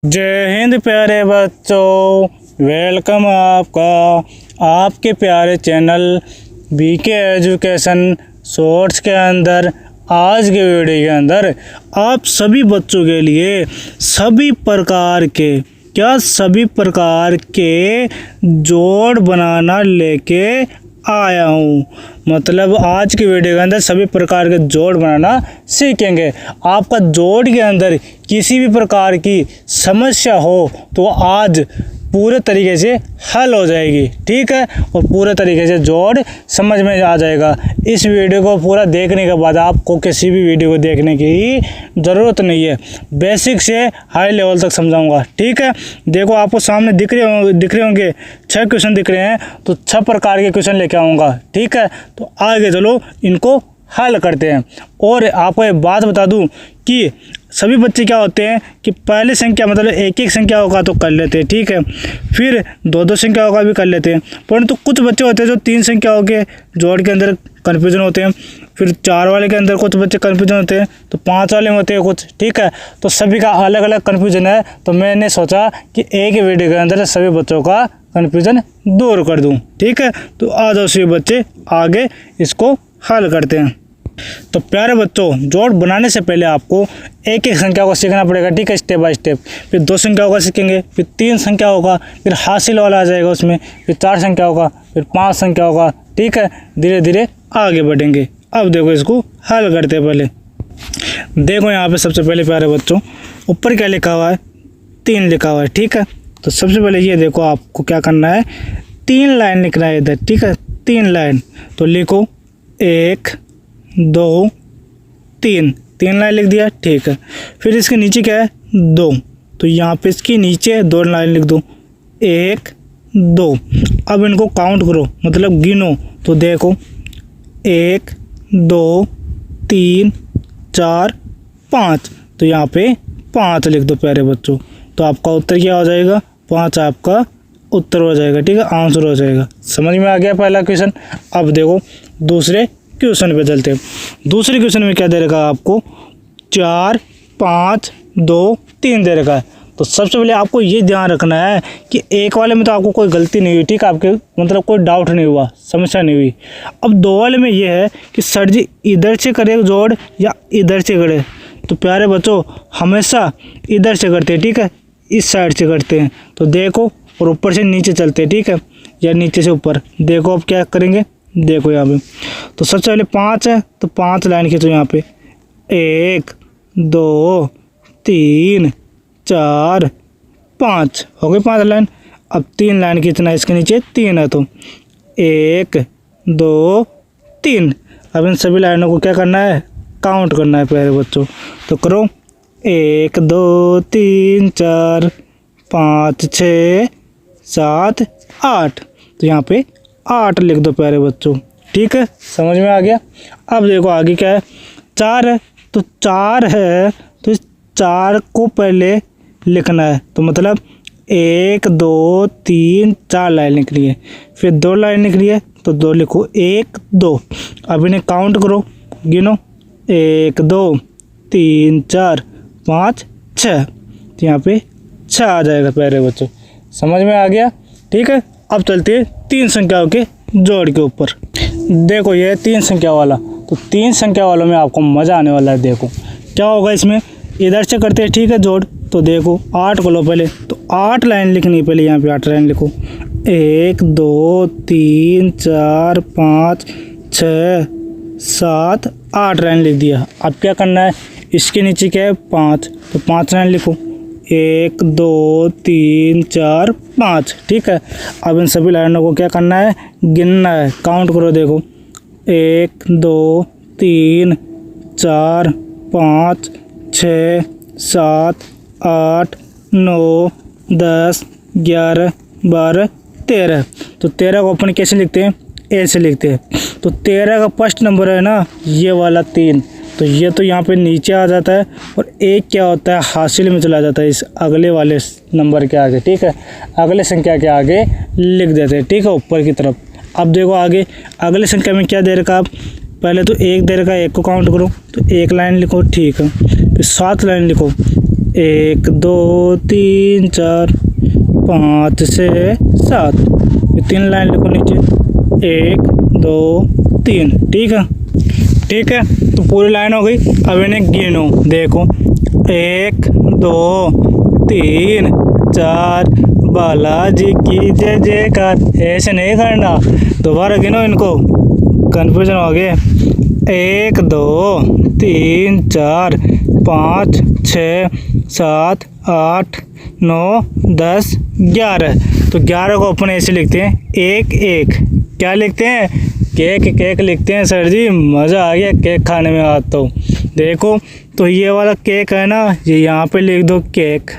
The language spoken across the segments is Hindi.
जय हिंद प्यारे बच्चों, वेलकम आपका आपके प्यारे चैनल बीके एजुकेशन शॉर्ट्स के अंदर। आज के वीडियो के अंदर आप सभी बच्चों के लिए सभी प्रकार के जोड़ बनाना लेके आया हूँ। मतलब आज की वीडियो के अंदर सभी प्रकार के जोड़ बनाना सीखेंगे। आपका जोड़ के अंदर किसी भी प्रकार की समस्या हो तो आज पूरे तरीके से हल हो जाएगी, ठीक है, और पूरे तरीके से जोड़ समझ में आ जाएगा। इस वीडियो को पूरा देखने के बाद आपको किसी भी वीडियो को देखने की ज़रूरत नहीं है, बेसिक से हाई लेवल तक समझाऊंगा, ठीक है। देखो आपको सामने दिख रहे होंगे 6 क्वेश्चन दिख रहे हैं, तो 6 प्रकार के क्वेश्चन लेके आऊँगा, ठीक है। तो आगे चलो इनको हल करते हैं। और आपको एक बात बता दूं कि सभी बच्चे क्या होते हैं कि पहले संख्या मतलब एक संख्या होगा तो कर लेते हैं, ठीक है, फिर 2 संख्या होगा भी कर लेते हैं। परंतु कुछ बच्चे होते हैं जो 3 संख्याओं के जोड़ के अंदर कन्फ्यूजन होते हैं, फिर 4 वाले के अंदर कुछ बच्चे कन्फ्यूजन होते हैं, तो 5 वाले में होते हैं कुछ, ठीक है। तो सभी का अलग अलग कन्फ्यूजन है, तो मैंने सोचा कि एक ही वीडियो के अंदर सभी बच्चों का कन्फ्यूजन दूर कर दूँ, ठीक है। तो आ जाओ सभी बच्चे आगे इसको हल करते हैं। तो प्यारे बच्चों, जोड़ बनाने से पहले आपको एक संख्या को सीखना पड़ेगा, ठीक है, स्टेप बाय स्टेप। फिर 2 संख्या होगा सीखेंगे, फिर 3 संख्या होगा, फिर हासिल वाला आ जाएगा उसमें, फिर 4 संख्या होगा, फिर 5 संख्या होगा, ठीक है। धीरे धीरे आगे बढ़ेंगे। अब देखो इसको हल करते हैं। पहले देखो यहाँ पे सबसे पहले प्यारे बच्चों ऊपर क्या लिखा हुआ है, 3 लिखा हुआ है, ठीक है। तो सबसे पहले ये देखो आपको क्या करना है, 3 लाइन लिखना है इधर, ठीक है, 3 लाइन। तो लिखो 1 2 3 लाइन लिख दिया, ठीक है। फिर इसके नीचे क्या है 2, तो यहाँ पे इसके नीचे 2 लाइन लिख दो, 1 2। अब इनको काउंट करो, मतलब गिनो, तो देखो 1 2 3 4 5, तो यहाँ पे 5 लिख दो प्यारे बच्चों। तो आपका उत्तर क्या हो जाएगा, 5 आपका उत्तर हो जाएगा, ठीक है, आंसर हो जाएगा। समझ में आ गया पहला क्वेश्चन। अब देखो दूसरे क्वेश्चन पे चलते हैं। दूसरे क्वेश्चन में क्या दे रखा है आपको, 4 5 2 3 दे रखा है। तो सबसे पहले आपको ये ध्यान रखना है कि एक वाले में तो आपको कोई गलती नहीं हुई, ठीक है, आपके मतलब कोई डाउट नहीं हुआ, समस्या नहीं हुई। अब 2 वाले में ये है कि सर जी इधर से करे जोड़ या इधर से करे। तो प्यारे बच्चों हमेशा इधर से करते हैं, ठीक है, इस साइड से करते हैं। तो देखो, और ऊपर से नीचे चलते हैं, ठीक है, या नीचे से ऊपर। देखो अब क्या करेंगे, देखो यहाँ पे तो सबसे पहले 5 है, तो 5 लाइन खींचो यहाँ पे, 1 2 3 4 5 हो गई 5 लाइन। अब 3 लाइन खींचना है, इसके नीचे 3 है, तो 1 2 3। अब इन सभी लाइनों को क्या करना है, काउंट करना है प्यारे बच्चों। तो करो 1 2 3 4 5 6 7 8, तो यहाँ पे 8 लिख दो प्यारे बच्चों, ठीक है, समझ में आ गया। अब देखो आगे क्या है, 4 है, तो 4 है, तो इस 4 को पहले लिखना है। तो मतलब 1 2 3 4 लाइन लिख रही है, फिर 2 लाइन लिख रही है, तो 2 लिखो, 1 2। अब इन्हें काउंट करो, गिनो, 1 2 3 4 5 6, तो यहाँ पे 6 आ जाएगा प्यारे बच्चों, समझ में आ गया, ठीक है। अब चलते हैं 3 संख्याओं के जोड़ के ऊपर। देखो ये 3 संख्या वाला, तो 3 संख्या वालों में आपको मज़ा आने वाला है। देखो क्या होगा इसमें, इधर से करते हैं, ठीक है, जोड़। तो देखो 8 को लो पहले, तो 8 लाइन लिखनी है पहले, यहाँ पे 8 लाइन लिखो, 1 2 3 4 5 6 7 8 लाइन लिख दिया। अब क्या करना है, इसके नीचे क्या है 5, तो 5 लाइन लिखो, 1 2 3 4 5, ठीक है। अब इन सभी लाइनों को क्या करना है, गिनना है, काउंट करो। देखो 1 2 3 4 5 6 7 8 9 10 11 12 13। तो 13 को अपन कैसे लिखते हैं, ऐसे लिखते हैं। तो 13 का फर्स्ट नंबर है ना ये वाला 3, तो ये तो यहाँ पे नीचे आ जाता है, और 1 क्या होता है हासिल में चला जाता है इस अगले वाले नंबर के आगे, ठीक है, अगले संख्या के आगे लिख देते हैं, ठीक है, ऊपर की तरफ। अब देखो आगे अगले संख्या में क्या दे रखा, आप पहले तो 1 दे रखा है, 1 को काउंट करो, तो 1 लाइन लिखो, ठीक है, फिर 7 लाइन लिखो, 1 2 3 4 5 6 7। ये 3 लाइन लिखो नीचे, 1 2 3। ठीक है, ठीक है। तो पूरी लाइन हो गई। अब इन्हें गिनो, देखो 1 2 3 4 बालाजी की जय जयकार। ऐसे नहीं करना, दोबारा गिनो इनको, कन्फ्यूजन हो गया। 1 2 3 4 5 6 7 8 9 10 11। तो 11 को अपन ऐसे लिखते हैं 1 1। क्या लिखते हैं? केक केक लिखते हैं सर जी। मज़ा आ गया केक खाने में आज तो। देखो तो ये वाला केक है ना, ये यहाँ पे लिख दो केक,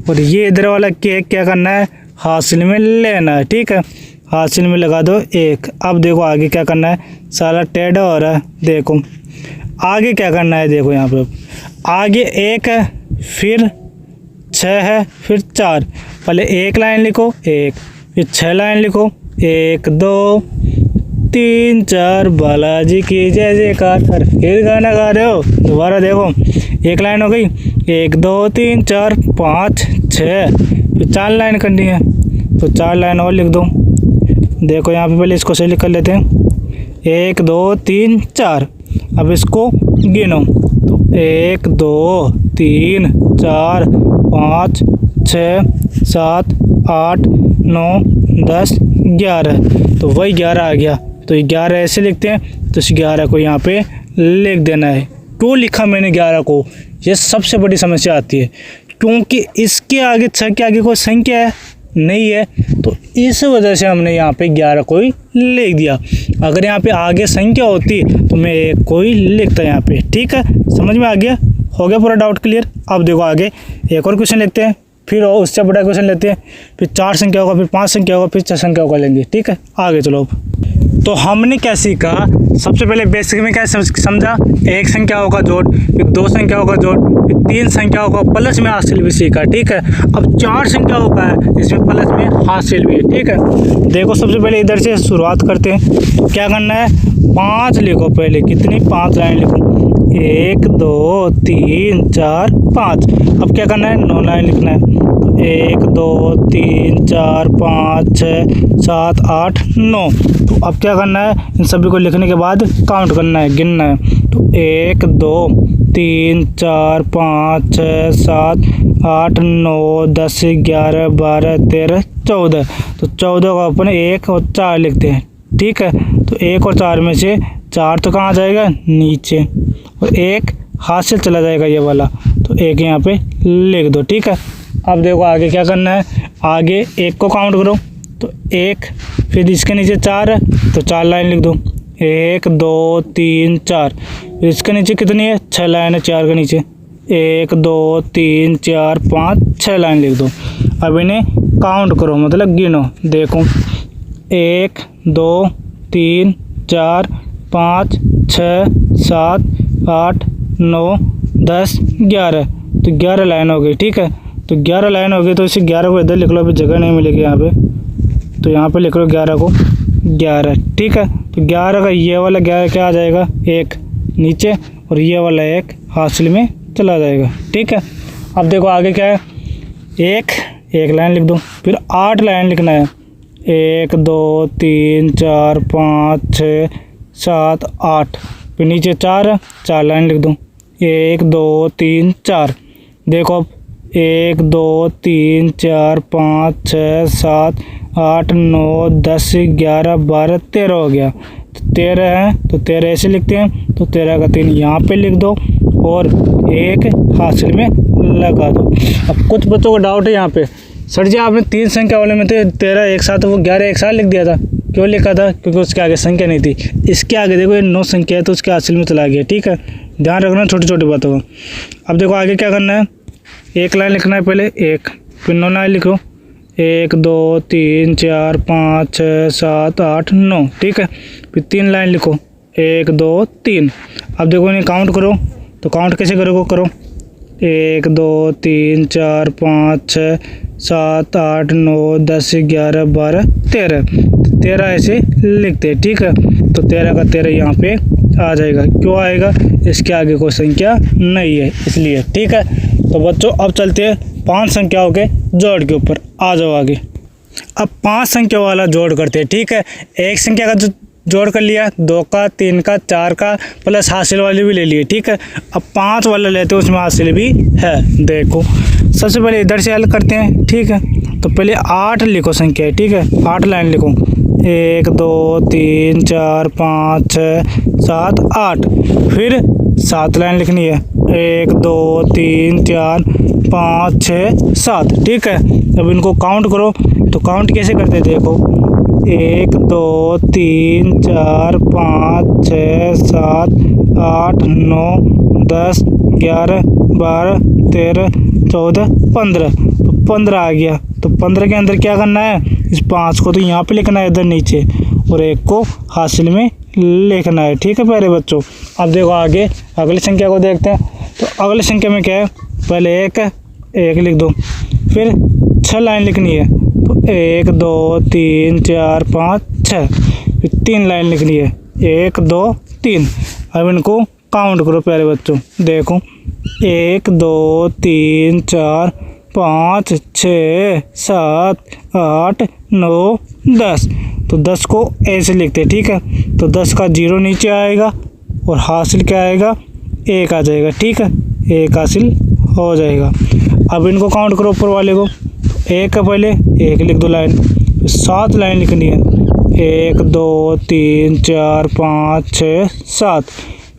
और ये इधर वाला केक क्या करना है? हासिल में लेना है। ठीक है, हासिल में लगा दो 1। अब देखो आगे क्या करना है, साला टेढ़ा हो रहा है। देखो आगे क्या करना है, देखो यहाँ पे आगे 1 है, फिर 6 है, फिर 4। पहले 1 लाइन लिखो 1, फिर 6 लाइन लिखो 1 2 3 4 बालाजी की जय जयकार। अरे फिर गाना गा रहे हो, दोबारा देखो 1 लाइन हो गई, 1 2 3 4 5 6, फिर 4 लाइन करनी है, तो 4 लाइन और लिख दो। देखो यहाँ पे पहले इसको सही लिख कर लेते हैं, 1 2 3 4। अब इसको गिनो, तो 1 2 3 4 5 6 7 8 9 10 11। तो वही 11 आ गया। तो 11 ऐसे लिखते हैं, तो इस 11 को यहाँ पे लिख देना है। क्यों लिखा मैंने 11 को? ये सबसे बड़ी समस्या आती है, क्योंकि इसके आगे 6 के आगे कोई संख्या है नहीं है, तो इस वजह से हमने यहाँ पे 11 को ही लिख दिया। अगर यहाँ पे आगे संख्या होती तो मैं 1 को ही लिखता यहाँ पे। ठीक है, समझ में आ गया? हो गया पूरा डाउट क्लियर? अब देखो आगे एक और क्वेश्चन लिखते हैं, फिर उससे बड़ा क्वेश्चन लेते हैं, फिर 4 संख्या होगा, फिर 5 संख्या होगा, फिर 6 संख्या होगा लेंगे। ठीक है, आगे चलो। तो हमने क्या सीखा? सबसे पहले बेसिक में क्या समझा? 1 संख्या होगा जोड़, फिर 2 संख्या होगा जोड़, फिर 3 संख्या होगा प्लस में हासिल भी सीखा। ठीक है, अब 4 संख्या होगा है, इसमें प्लस में हासिल भी है। ठीक है, देखो सबसे पहले इधर से शुरुआत करते हैं। क्या करना है? 5 लिखो पहले। कितनी? 5 लाइन लिखो, 1 2 3 4 5। अब क्या करना है? 9 लाइन लिखना है, तो 1 2 3 4 5 6 7 8 9। तो अब क्या करना है? इन सभी को लिखने के बाद काउंट करना है, गिनना है। तो 1 2 3 4 5 6 7 8 9 10 11 12 13 14। तो 14 को अपन 1 और 4 लिखते हैं। ठीक है, तो 1 और 4 में से 4 तो कहाँ जाएगा? नीचे, और 1 हाथ से चला जाएगा ये वाला, तो 1 यहाँ पे लिख दो। ठीक है, अब देखो आगे क्या करना है। आगे 1 को काउंट करो, तो 1, फिर इसके नीचे 4 है, तो 4 लाइन लिख दो, 1 2 3 4। फिर इसके नीचे कितनी है? 6 लाइन है 4 के नीचे, 1 2 3 4 5 6 लाइन लिख दो। अब इन्हें काउंट करो, मतलब गिनो। देखो 1 2 3 4 5 6 7 8 9 10 11। तो 11 लाइन हो गई। ठीक है, तो 11 लाइन हो गई, तो इसे 11 को इधर लिख लो, अभी जगह नहीं मिलेगी यहाँ पे, तो यहाँ पे लिख लो 11 को 11। ठीक है, तो 11 का ये वाला 11 क्या आ जाएगा? 1 नीचे, और ये वाला 1 हासिल में चला जाएगा। ठीक है, अब देखो आगे क्या है। 1 लाइन लिख दो, फिर 8 लाइन लिखना है, 1 2 3 4 5 6 7 8। फिर नीचे 4 लाइन लिख दो, 1 2 3 4। देखो अब 1 2 3 4 5 6 7 8 9 10 11 12 13 हो गया। तो 13 है, तो 13 ऐसे लिखते हैं, तो 13 का 3 यहाँ पे लिख दो, और 1 हासिल में लगा दो। अब कुछ बच्चों को डाउट है यहाँ पे, सर जी आपने 3 संख्या वाले में तो 13 एक साथ, वो 11 एक साथ लिख दिया था, क्यों लिखा था? क्योंकि उसके आगे संख्या नहीं थी। इसके आगे देखो ये 9 संख्या है, तो उसके हासिल में चला गया। ठीक है, ध्यान रखना छोटी छोटी बातों का। अब देखो आगे क्या करना है। 1 लाइन लिखना है पहले, 1, फिर 9 लाइन लिखो, 1 2 3 4 5 6 7 8 9। ठीक है, फिर 3 लाइन लिखो, 1 2 3। अब देखो इन्हें काउंट करो, तो काउंट कैसे करो 1 2 3 4 5 6 7 8 9 10 11 12 13। तो 13 ऐसे लिखते हैं। ठीक है, तो 13 का 13 यहाँ पे आ जाएगा। क्यों आएगा? इसके आगे कोई संख्या नहीं है इसलिए। ठीक है, तो बच्चों अब चलते हैं 5 संख्याओं के जोड़ के ऊपर। आ जाओ आगे। अब 5 संख्या वाला जोड़ करते हैं। ठीक है, एक संख्या का जोड़ कर लिया, 2 का, 3 का, 4 का, प्लस हासिल वाले भी ले लिए। ठीक है, अब 5 वाला लेते हैं, उसमें हासिल भी है। देखो सबसे पहले इधर से हल करते हैं। ठीक है, तो पहले 8 लिखो संख्या है। ठीक है, 8 लाइन लिखो, 1 2 3 4 5 6 7 8। फिर 7 लाइन लिखनी है, 1 2 3 4 5 6 7। ठीक है, अब इनको काउंट करो। तो काउंट कैसे करते हैं देखो, 1 2 3 4 5 6 7 8 9 10 11 12 13 14 15। तो 15 आ गया। तो 15 के अंदर क्या करना है, इस 5 को तो यहाँ पे लिखना है इधर नीचे, और 1 को हासिल में लिखना है। ठीक है प्यारे बच्चों, अब देखो आगे अगली संख्या को देखते हैं। तो अगली संख्या में क्या है, पहले 1 लिख दो, फिर 6 लाइन लिखनी है। तो 1 2 3 4 5 6। फिर 3 लाइन लिखनी है, 1 2 3। अब इनको काउंट करो प्यारे बच्चों। देखो 1 2 3 4 5 6 7 8 9 10। तो 10 को ऐसे लिखते हैं। ठीक है, तो 10 का 0 नीचे आएगा और हासिल क्या आएगा, 1 आ जाएगा। ठीक है, 1 हासिल हो जाएगा। अब इनको काउंट करो ऊपर वाले को। 1 का पहले 1 लिख दो लाइन, 7 लाइन लिखनी है, 1 2 3 4 5 6 7।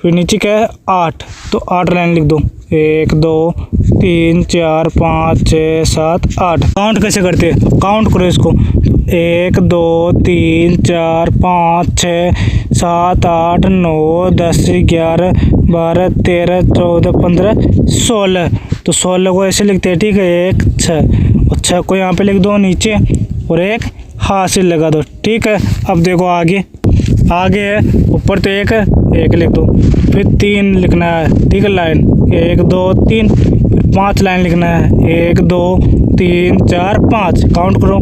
फिर नीचे क्या है 8, तो 8 लाइन लिख दो, 1 2 3 4 5 6 7 8। काउंट कैसे करते हैं, काउंट करो इसको, 1 2 3 4 5 6 7 8 9 10 11 12 13 14 15 16। तो 16 को ऐसे लिखते हैं। ठीक है, 1 6 और 6 को यहाँ पे लिख दो नीचे और 1 हासिल लगा दो। ठीक है, अब देखो आगे है, ऊपर तो 1 लिख दो, फिर 3 लिखना है। ठीक है, लाइन 1 2 3। फिर 5 लाइन लिखना है, 1 2 3 4 5। काउंट करो,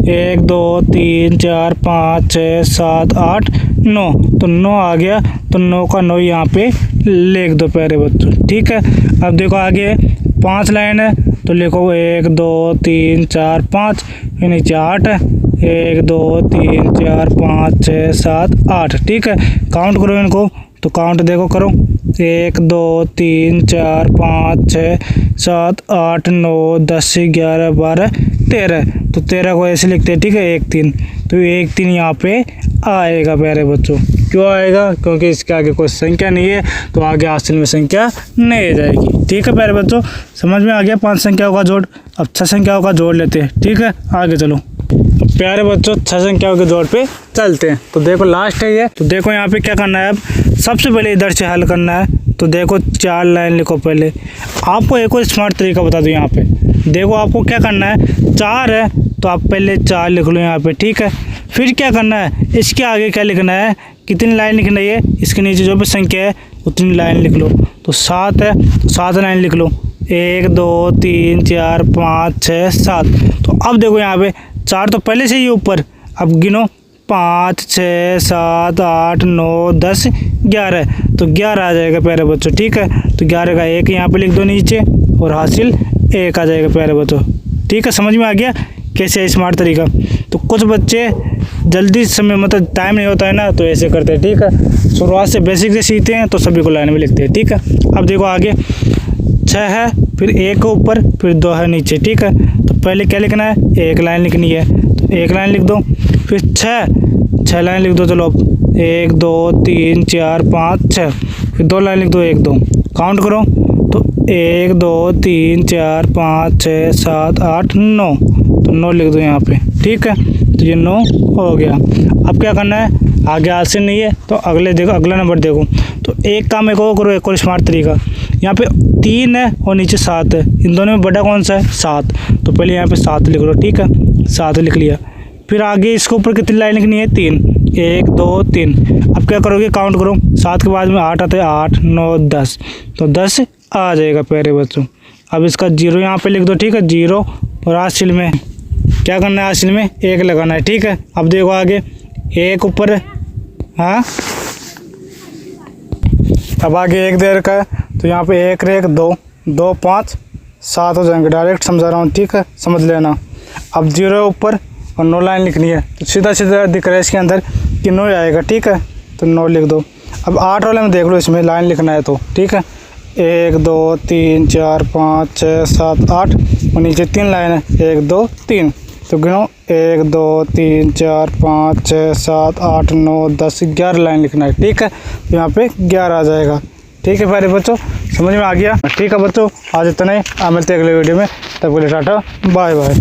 1 2 3 4 5 6 7 8 9। तो 9 आ गया। तो 9 का 9 यहाँ पे लिख दो प्यारे बच्चों। ठीक है, अब देखो आगे 5 लाइन है, तो लिखो 1 2 3 4 5। फिर नीचे 8 है, 1 2 3 4 5 6 7 8। ठीक है, काउंट करो इनको। तो काउंट देखो करो, 1 2 3 4 5 6 7 8 9 10 11 12 13। तो 13 को ऐसे लिखते हैं। ठीक है, 1 3। तो 1 3 यहाँ पे आएगा प्यारे बच्चों। क्यों आएगा, क्योंकि इसके आगे कोई संख्या नहीं है, तो आगे हासिल में संख्या नहीं जाएगी। ठीक है प्यारे बच्चों, समझ में आ गया 5 संख्याओं का जोड़। अब 6 संख्याओं का जोड़ लेते हैं। ठीक है, आगे चलो। तो प्यारे बच्चों 6 संख्याओं के जोड़ पे चलते हैं। तो देखो लास्ट है ये। तो देखो यहाँ पे क्या करना है, अब सबसे पहले इधर से हल करना है। तो देखो 4 लाइन लिखो पहले। आपको एक और स्मार्ट तरीका बता दूँ यहाँ पे। देखो आपको क्या करना है, 4 है तो आप पहले 4 लिख लो यहाँ पे। ठीक है, फिर क्या करना है, इसके आगे क्या लिखना है, कितनी लाइन लिखना है, इसके नीचे जो भी संख्या है उतनी लाइन लिख लो। तो 7 है तो 7 लाइन लिख लो, 1 2 3 4 5 6 7। तो अब देखो यहाँ पे 4 तो पहले से ही ऊपर, अब गिनो 5 6 7 8 9 10 11। तो 11 आ जाएगा प्यारे बच्चों। ठीक है, तो 11 का 1 यहाँ पे लिख दो नीचे और हासिल 1 आ जाएगा प्यारे बच्चों। ठीक है, समझ में आ गया कैसे है स्मार्ट तरीका। तो कुछ बच्चे जल्दी समय मतलब टाइम नहीं होता है ना, तो ऐसे करते हैं। ठीक है, शुरुआत से बेसिक से सीखते हैं तो सभी को लाइन में लिखते हैं। ठीक है, अब देखो आगे 6 है, फिर 1 ऊपर, फिर 2 है नीचे। ठीक है, तो पहले क्या लिखना है, 1 लाइन लिखनी है। तो 1 लाइन लिख दो, फिर 6 लाइन लिख दो। चलो 1 2 3 4 5 6। फिर 2 लाइन लिख दो, 1 2। काउंट करो, तो 1 2 3 4 5 6 7 8 9। तो 9 लिख दो यहाँ पे। ठीक है, तो ये 9 हो गया। अब क्या करना है, आगे हासिल नहीं है तो अगले देखो, अगला नंबर देखो। तो एक काम एक और करो, एक और स्मार्ट तरीका। यहाँ पे 3 है और नीचे 7 है, इन दोनों में बड़ा कौन सा है, 7। तो पहले यहाँ पे 7 लिख लो। ठीक है, 7 लिख लिया। फिर आगे इसके ऊपर कितनी लाइन लिखनी है, 3, 1 2 3। अब क्या करोगे, काउंट करो, 7 के बाद में 8 आते हैं, 8 9 10। तो 10 आ जाएगा प्यारे बच्चों। अब इसका 0 यहाँ पे लिख दो। ठीक है, 0। और हासिल में क्या करना है, हासिल में 1 लगाना है। ठीक है, अब देखो आगे 1 ऊपर, हाँ अब आगे 1 देर का है तो यहाँ पे 1 1 2 2 5 7 हो जाएंगे। डायरेक्ट समझा रहा हूँ, ठीक है, समझ लेना। अब 0 ऊपर और 9 लाइन लिखनी है तो सीधा सीधा दिख रहा है इसके अंदर कि 9 आएगा, ठीक है, तो 9 लिख दो। अब 8 वाले में देख लो, इसमें लाइन लिखना है तो ठीक है, 1 2 3 4 5 6 7 8 और नीचे 3 लाइन है, 1 2 3, तो गिनो 1 2 3 4 5 6 7 8 9 10 11 लाइन लिखना है, ठीक है, तो यहाँ पे 11 आ जाएगा। ठीक है प्यारे बच्चों, समझ में आ गया? ठीक है बच्चों, आज इतना ही, मिलते हैं अगले वीडियो में, तब के लिए टाटा बाय बाय।